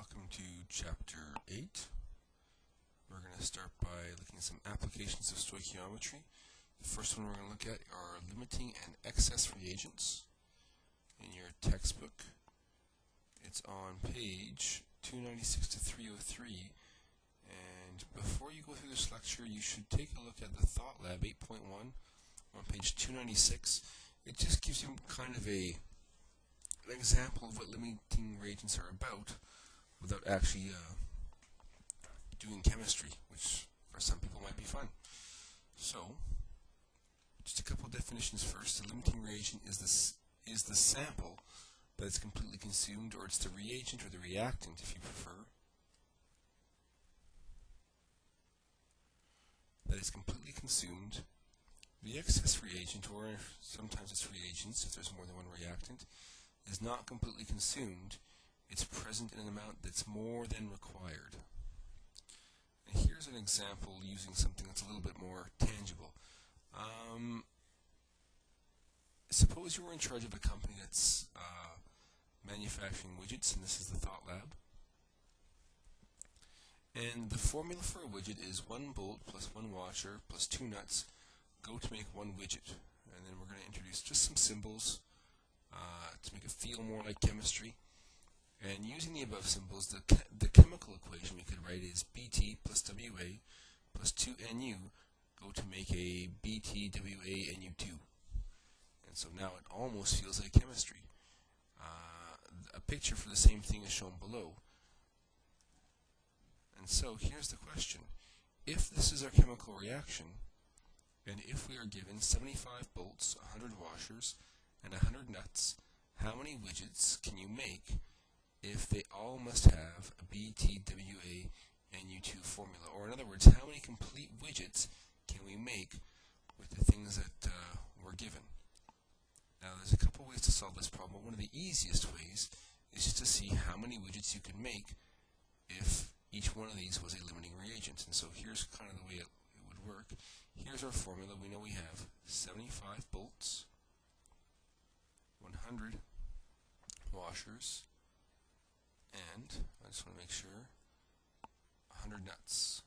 Welcome to Chapter 8. We're going to start by looking at some applications of stoichiometry. The first one we're going to look at are limiting and excess reagents. In your textbook, it's on page 296 to 303. And before you go through this lecture, you should take a look at the Thought Lab 8.1 on page 296. It just gives you kind of an example of what limiting reagents are about without actually doing chemistry, which for some people might be fun. So, just a couple of definitions first. A limiting reagent is the sample that is completely consumed, or it's the reagent or the reactant, if you prefer, that is completely consumed. The excess reagent, or sometimes it's reagents if there's more than one reactant, is not completely consumed. It's present in an amount that's more than required. And here's an example using something that's a little bit more tangible. Suppose you were in charge of a company that's manufacturing widgets, and this is the Thought Lab. And the formula for a widget is 1 bolt plus 1 washer plus 2 nuts go to make 1 widget. And then we're going to introduce just some symbols to make it feel more like chemistry. And using the above symbols, the chemical equation we could write is Bt plus Wa plus 2Nu go to make a Bt Wa Nu2. And so now it almost feels like chemistry. A picture for the same thing is shown below. And so here's the question. If this is our chemical reaction, and if we are given 75 bolts, 100 washers, and 100 nuts, how many widgets can you make if they all must have a BTWA and U2 formula? Or in other words, how many complete widgets can we make with the things that were given? Now, there's a couple ways to solve this problem. One of the easiest ways is just to see how many widgets you can make if each one of these was a limiting reagent. And so here's kind of the way it would work. Here's our formula. We know we have 75 bolts, 100 washers, and I just want to make sure, 100 nuts.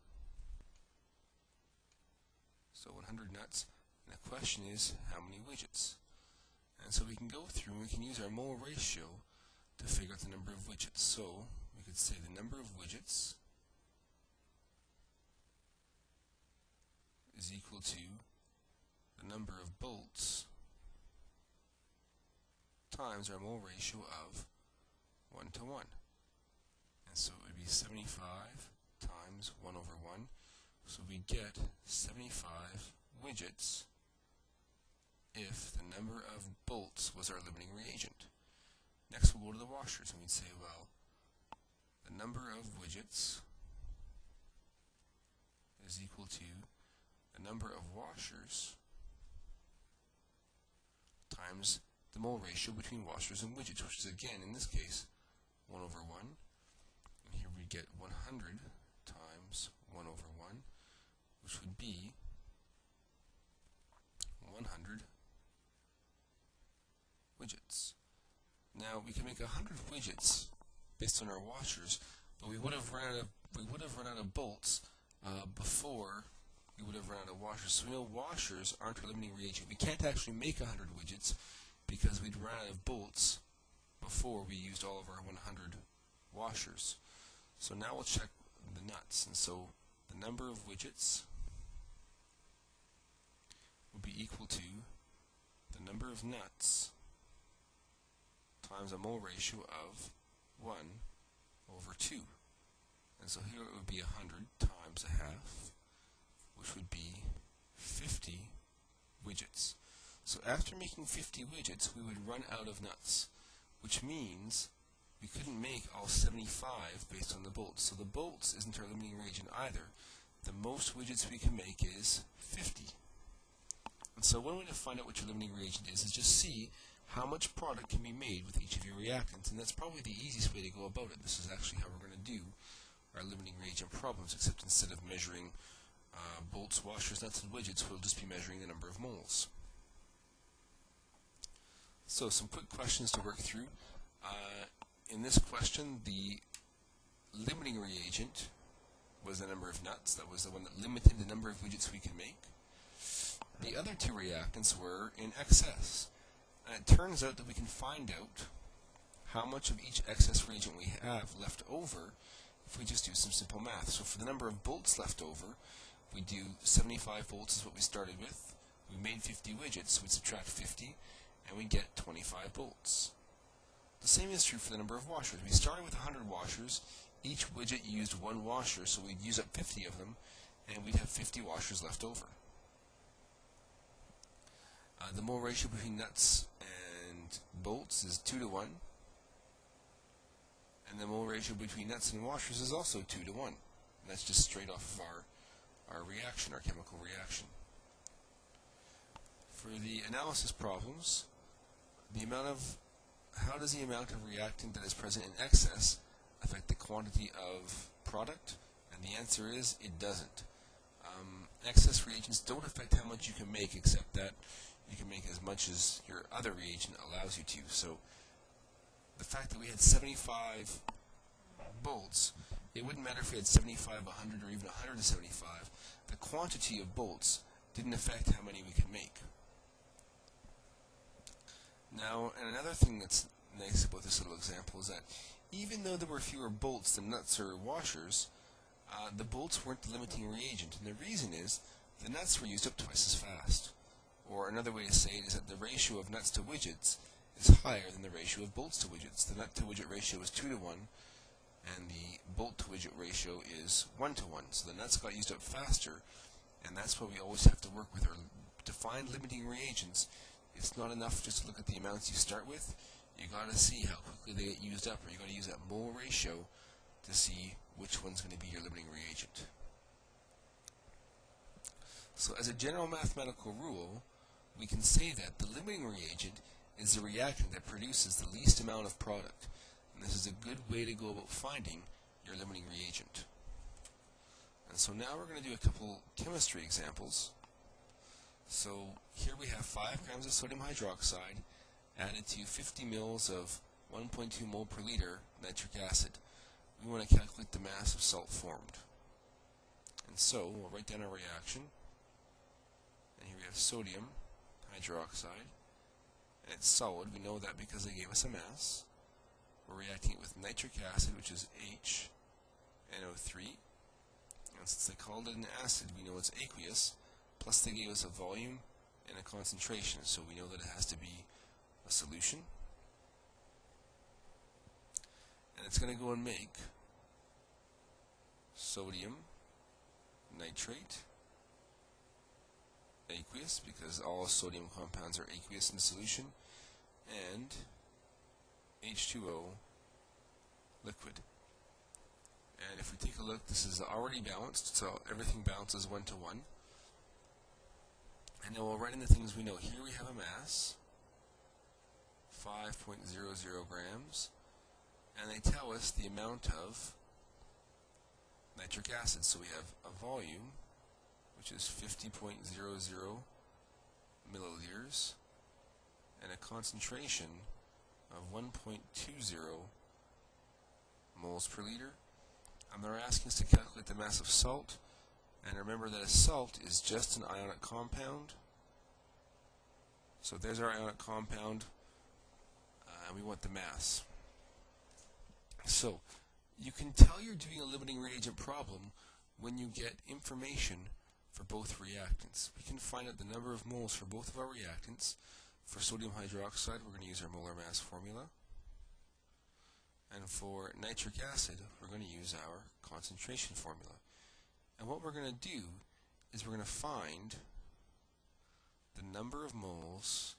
So 100 nuts, and the question is, how many widgets? And so we can go through and we can use our mole ratio to figure out the number of widgets. So we could say the number of widgets is equal to the number of bolts times our mole ratio of 1 to 1. And so it would be 75 times 1 over 1. So we get 75 widgets if the number of bolts was our limiting reagent. Next we'll go to the washers and we'd say, well, the number of widgets is equal to the number of washers times the mole ratio between washers and widgets, which is again, in this case, 1 over 1. And here we get 100 times 1 over 1, which would be 100 widgets. Now, we can make 100 widgets based on our washers, but we would have run out of bolts before we would have run out of washers. So we know washers aren't our limiting reagent. We can't actually make 100 widgets because we'd run out of bolts before we used all of our 100 washers. So now we'll check the nuts. And so the number of widgets will be equal to the number of nuts times a mole ratio of 1 over 2. And so here it would be 100 times a half, which would be 50 widgets. So after making 50 widgets, we would run out of nuts, which means we couldn't make all 75 based on the bolts. So the bolts isn't our limiting reagent either. The most widgets we can make is 50. And so one way to find out what your limiting reagent is just see how much product can be made with each of your reactants. And that's probably the easiest way to go about it. This is actually how we're going to do our limiting reagent problems, except instead of measuring bolts, washers, nuts, and widgets, we'll just be measuring the number of moles. So some quick questions to work through. In this question, the limiting reagent was the number of nuts. That was the one that limited the number of widgets we could make. The other two reactants were in excess. And it turns out that we can find out how much of each excess reagent we have left over if we just do some simple math. So for the number of bolts left over, we do 75 volts is what we started with. We made 50 widgets, so we subtract 50, and we get 25 volts. The same is true for the number of washers. We started with 100 washers. Each widget used one washer, so we'd use up 50 of them, and we'd have 50 washers left over. The mole ratio between nuts and bolts is 2 to 1. And the mole ratio between nuts and washers is also 2 to 1. And that's just straight off of our reaction, our chemical reaction. For the analysis problems, how does the amount of reactant that is present in excess affect the quantity of product? And the answer is it doesn't. Excess reagents don't affect how much you can make, except that you can make as much as your other reagent allows you to. So the fact that we had 75 bolts, it wouldn't matter if we had 75, 100, or even 175. The quantity of bolts didn't affect how many we could make. Now, and another thing that's nice about this little example is that even though there were fewer bolts than nuts or washers, the bolts weren't the limiting reagent. And the reason is the nuts were used up twice as fast. Or another way to say it is that the ratio of nuts to widgets is higher than the ratio of bolts to widgets. The nut to widget ratio is 2 to 1, and the bolt to widget ratio is 1 to 1. So the nuts got used up faster, and that's why we always have to work with our to find limiting reagents. It's not enough just to look at the amounts you start with. You got to see how quickly they get used up, or you got to use that mole ratio to see which one's going to be your limiting reagent. So as a general mathematical rule, we can say that the limiting reagent is the reactant that produces the least amount of product. And this is a good way to go about finding your limiting reagent. And so now we're going to do a couple chemistry examples. So here we have 5 grams of sodium hydroxide added to 50 mils of 1.2 mole per liter nitric acid. We want to calculate the mass of salt formed. And so we'll write down our reaction. And here we have sodium hydroxide. And it's solid. We know that because they gave us a mass. We're reacting it with nitric acid, which is HNO3. And since they called it an acid, we know it's aqueous. Plus they gave us a volume and a concentration, so we know that it has to be a solution. And it's going to go and make sodium nitrate aqueous, because all sodium compounds are aqueous in solution, and H2O liquid. And if we take a look, this is already balanced, so everything balances 1 to 1. And then we'll write in the things we know. Here we have a mass, 5.00 grams, and they tell us the amount of nitric acid. So we have a volume, which is 50.00 milliliters, and a concentration of 1.20 moles per liter. And they're asking us to calculate the mass of salt. And remember that a salt is just an ionic compound. So there's our ionic compound, and we want the mass. So you can tell you're doing a limiting reagent problem when you get information for both reactants. We can find out the number of moles for both of our reactants. For sodium hydroxide, we're going to use our molar mass formula. And for nitric acid, we're going to use our concentration formula. And what we're going to do is we're going to find the number of moles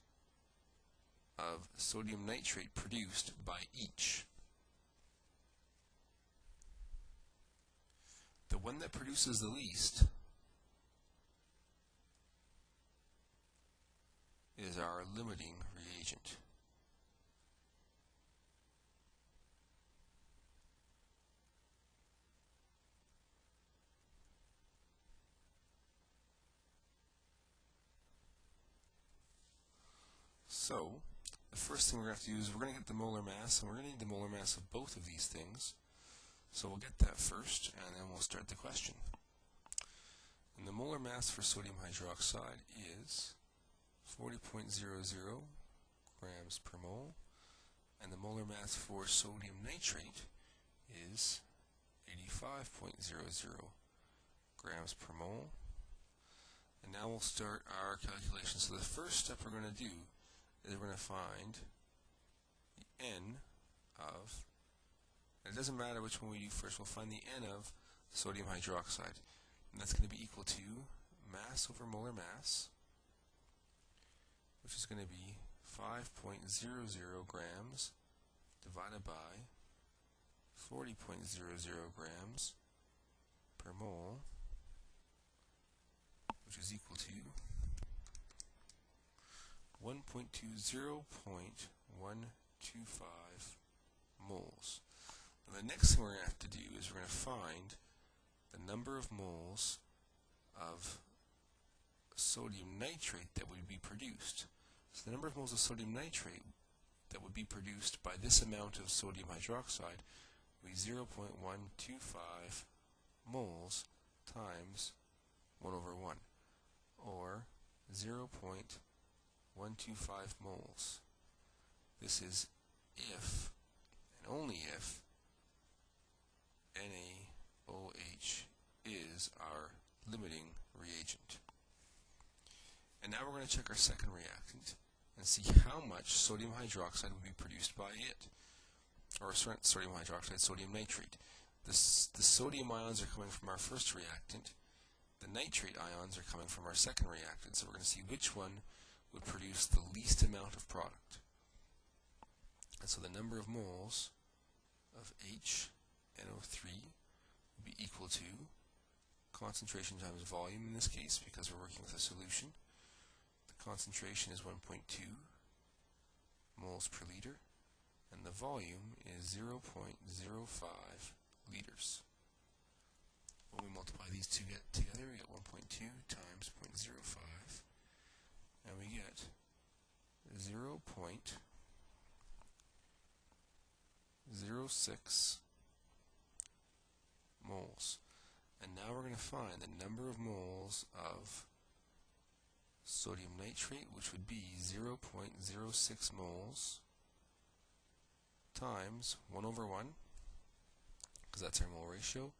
of sodium nitrate produced by each. The one that produces the least is our limiting reagent. So, the first thing we're going to have to do is we're going to get the molar mass, and we're going to need the molar mass of both of these things. So we'll get that first, and then we'll start the question. And the molar mass for sodium hydroxide is 40.00 grams per mole, and the molar mass for sodium nitrate is 85.00 grams per mole. And now we'll start our calculation. So the first step we're going to do is we're going to find the N of, and it doesn't matter which one we do first, we'll find the N of sodium hydroxide. And that's going to be equal to mass over molar mass, which is going to be 5.00 grams divided by 40.00 grams per mole, which is equal to 1.20.125 moles. Now the next thing we're going to have to do is we're going to find the number of moles of sodium nitrate that would be produced. So the number of moles of sodium nitrate that would be produced by this amount of sodium hydroxide would be 0.125 moles times 1 over 1, or 0.125 moles. This is if, and only if, NaOH is our limiting reagent. And now we're going to check our second reactant and see how much sodium hydroxide would be produced by it. Or sodium hydroxide, sodium nitrate. The sodium ions are coming from our first reactant. The nitrate ions are coming from our second reactant. So we're going to see which one would produce the least amount of product. And so the number of moles of HNO3 would be equal to concentration times volume in this case, because we're working with a solution. The concentration is 1.2 moles per liter, and the volume is 0.05 liters. When we multiply these two together, we get 1.2 times 0.05, and we get 0.06 moles. And now we're going to find the number of moles of sodium nitrate, which would be 0.06 moles times 1 over 1, because that's our mole ratio,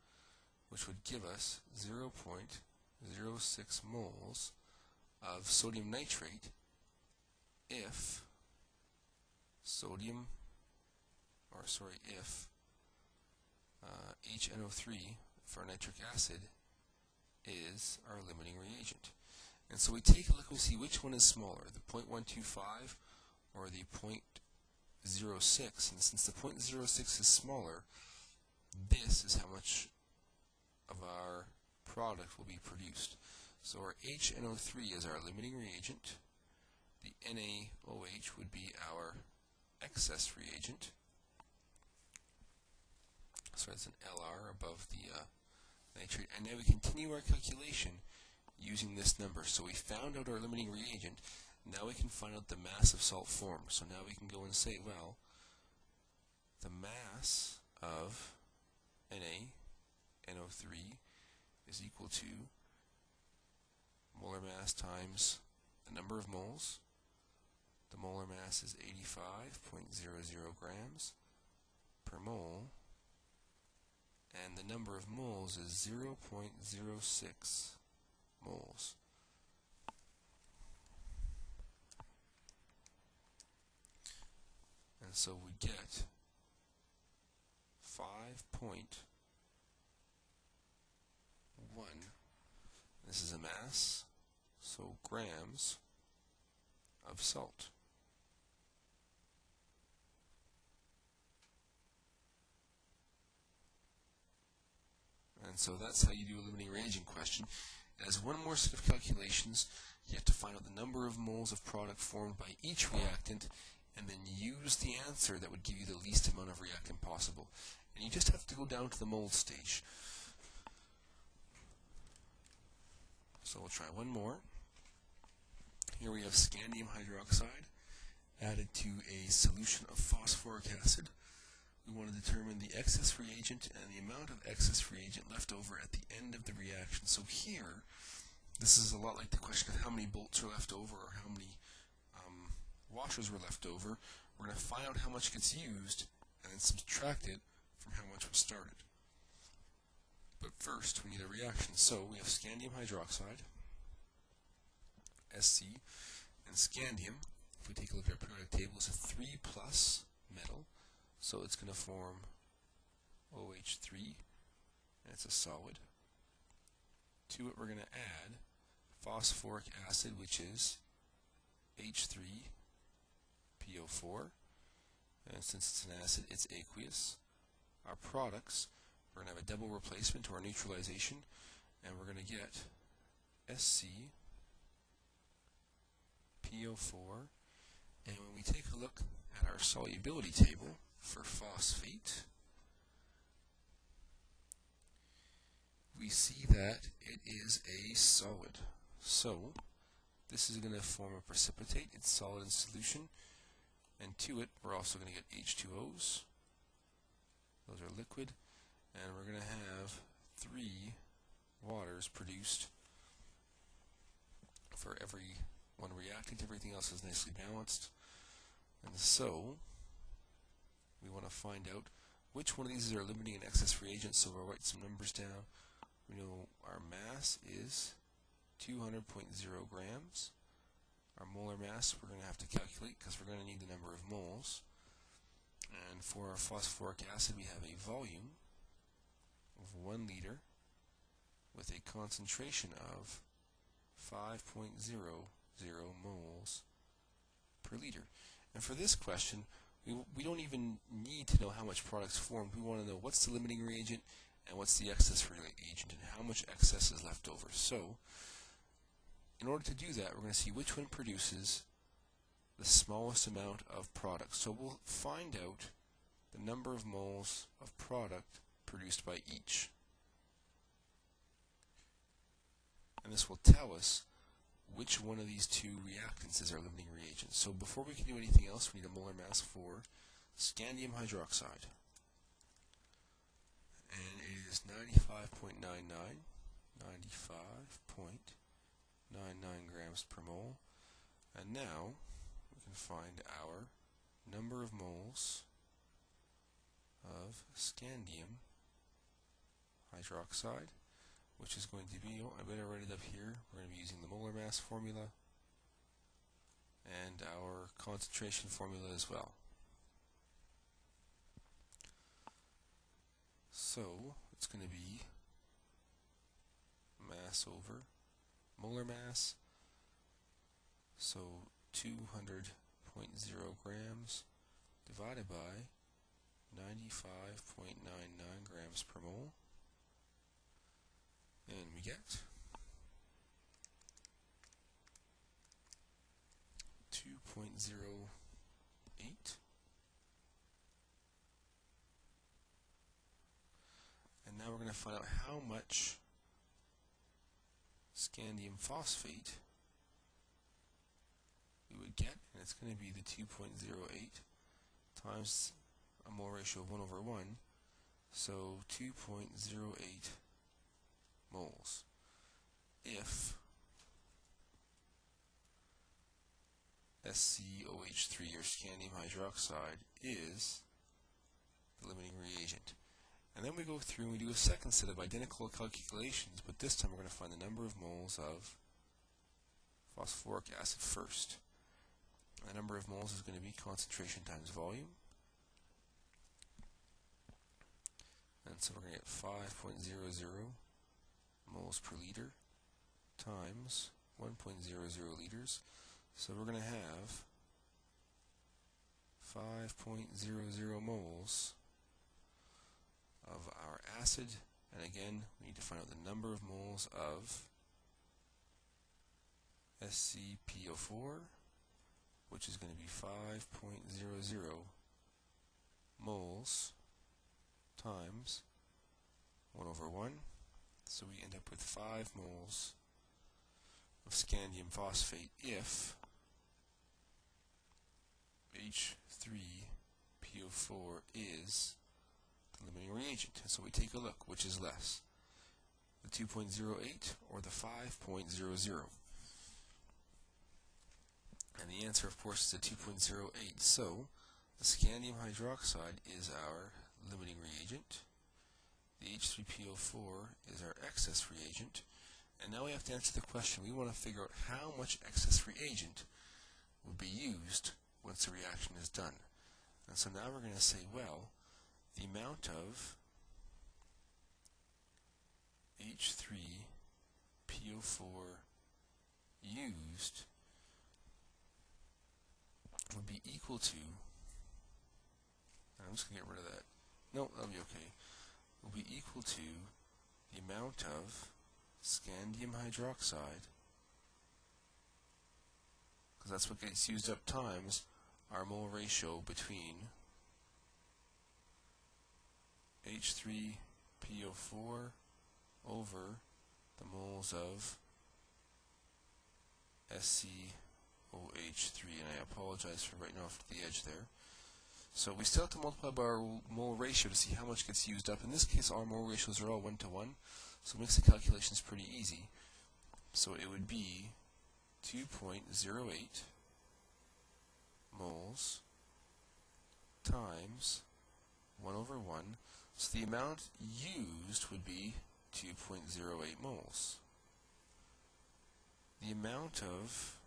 which would give us 0.06 moles of sodium nitrate if HNO3 for nitric acid is our limiting reagent. And so we take a look and we see which one is smaller, the 0.125 or the 0.06. And since the 0.06 is smaller, this is how much of our product will be produced. So our HNO3 is our limiting reagent. The NaOH would be our excess reagent. So it's an LR above the nitrate. And now we continue our calculation using this number. So we found out our limiting reagent. Now we can find out the mass of salt formed. So now we can go and say, well, the mass of NaNO3 is equal to molar mass times the number of moles. The molar mass is 85.00 grams per mole, and the number of moles is 0.06 moles. And so we get 5.1. This is a mass, so grams of salt. And so that's how you do a limiting reagent question. As one more set of calculations, you have to find out the number of moles of product formed by each reactant, and then use the answer that would give you the least amount of reactant possible. And you just have to go down to the mold stage. So we'll try one more. Here we have scandium hydroxide added to a solution of phosphoric acid. we want to determine the excess reagent and the amount of excess reagent left over at the end of the reaction. So here, this is a lot like the question of how many bolts are left over or how many washers were left over. We're going to find out how much gets used and then subtract it from how much was started. But first, we need a reaction. So we have scandium hydroxide, Sc, and scandium, if we take a look at our periodic table, is a 3+ metal, so it's going to form OH3, and it's a solid. To it we're going to add phosphoric acid, which is H3PO4, and since it's an acid, it's aqueous. Our products, we're going to have a double replacement or neutralization, and we're going to get ScPO4, and when we take a look at our solubility table for phosphate, we see that it is a solid. So this is going to form a precipitate. It's solid in solution, and to it we're also going to get H2Os. Those are liquid, and we're going to have 3 waters produced for every one reactant. Everything else is nicely balanced. And so we want to find out which one of these is our limiting and excess reagent, so we'll write some numbers down. We know our mass is 200.0 grams. Our molar mass we're going to have to calculate because we're going to need the number of moles. And for our phosphoric acid we have a volume of 1 liter with a concentration of 5.00 moles per liter. And for this question, we don't even need to know how much product's formed. We want to know what's the limiting reagent and what's the excess reagent and how much excess is left over. So, in order to do that, we're going to see which one produces the smallest amount of product. So we'll find out the number of moles of product produced by each. And this will tell us which one of these 2 reactants is our limiting reagent. So before we can do anything else, we need a molar mass for scandium hydroxide. And it is 95.99 grams per mole. And now we can find our number of moles of scandium hydroxide, which is going to be, I better write it up here, we're going to be using the molar mass formula and our concentration formula as well. So it's going to be mass over molar mass, so 200.0 grams divided by 95.99 grams per mole, and we get 2.08. And now we're going to find out how much scandium phosphate we would get, and it's going to be the 2.08 times a mole ratio of 1/1, so 2.08 moles. If SCOH3 or scandium hydroxide is the limiting reagent. And then we go through and we do a second set of identical calculations, but this time we're going to find the number of moles of phosphoric acid first. And the number of moles is going to be concentration times volume. And so we're going to get 5.00 moles per liter times 1.00 liters. So we're going to have 5.00 moles of our acid, and again we need to find out the number of moles of ScPO4, which is going to be 5.00 moles times 1/1, so we end up with 5 moles of scandium phosphate if H3 PO4 is the limiting reagent. And so we take a look, which is less, the 2.08 or the 5.00. And the answer, of course, is a 2.08. So the scandium hydroxide is our limiting reagent. The H3PO4 is our excess reagent. And now we have to answer the question. We want to figure out how much excess reagent would be used once the reaction is done. And so now we're going to say, well, the amount of H3PO4 used would be equal to, I'm just going to get rid of that. No, that'll be okay. Will be equal to the amount of scandium hydroxide, because that's what gets used up, times our mole ratio between H3PO4 over the moles of SCOH3, and I apologize for writing off to the edge there. So we still have to multiply by our mole ratio to see how much gets used up. In this case, our mole ratios are all 1 to 1, so it makes the calculations pretty easy. So it would be 2.08 moles times 1 over 1. So the amount used would be 2.08 moles. The amount of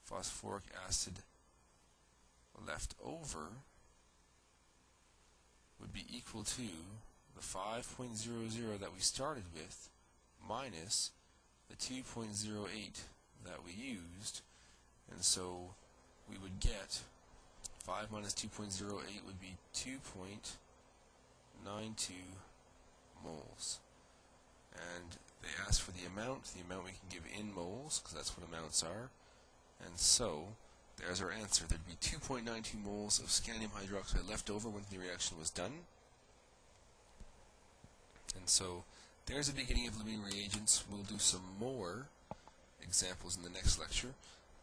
phosphoric acid left over would be equal to the 5.00 that we started with minus the 2.08 that we used, and so we would get 5 minus 2.08 would be 2.92 moles. And they asked for the amount we can give in moles, because that's what amounts are, and so there's our answer. There'd be 2.92 moles of scandium hydroxide left over when the reaction was done. And so there's the beginning of limiting reagents. We'll do some more examples in the next lecture.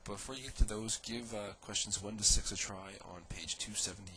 But before you get to those, give questions 1 to 6 a try on page 278.